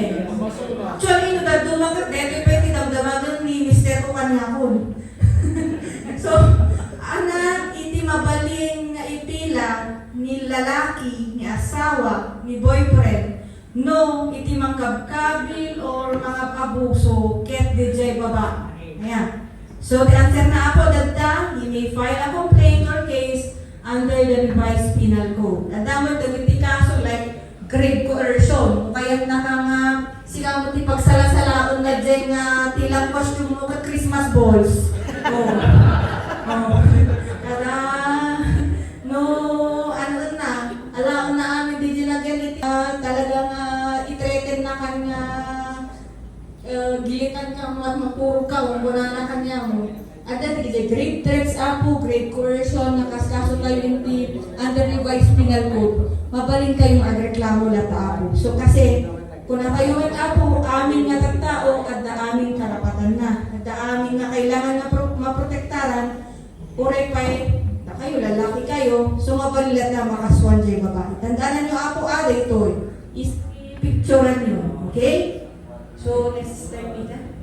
eh. Actually, no, daduma ka, dito pwede damdamagan ni Mr. ko kanyakon. So, anak, iti mabaling nga ipila ni lalaki, ni asawa, ni boyfriend, no, iti mangkabkabil or mga abuso, ket DJ baba. Ayan. So, the answer na ako, dadda, you may file a complaint or case under the revised penal code. Adamot, dagiti kaso like grave coercion, kaya nakang sila mo ti pagsala-salaon na dyan nga tilang costume mo ka Christmas balls. Oh. Oh. Kada, no, ano na, alam na amin di dyan na ganit, talagang i-threaten na kanya, gilitan ka mo at mapuro ka, wala na kanya mo. At then, grave threats apo, grave coercion, nakaskaso kayo hindi under revised penal code, mabaling kayong agreklamo lata apo. So kasi, kung na kayo apo, amin nga tagtao, at da aming karapatan na. At da amin nga kailangan na maprotektaran, uray pa'y, na kayo, lalaki kayo, so mabalilat na makaswan dyan babae. Tandaan nyo apo, ito, is picturean nyo, okay? So, next slide, Mita.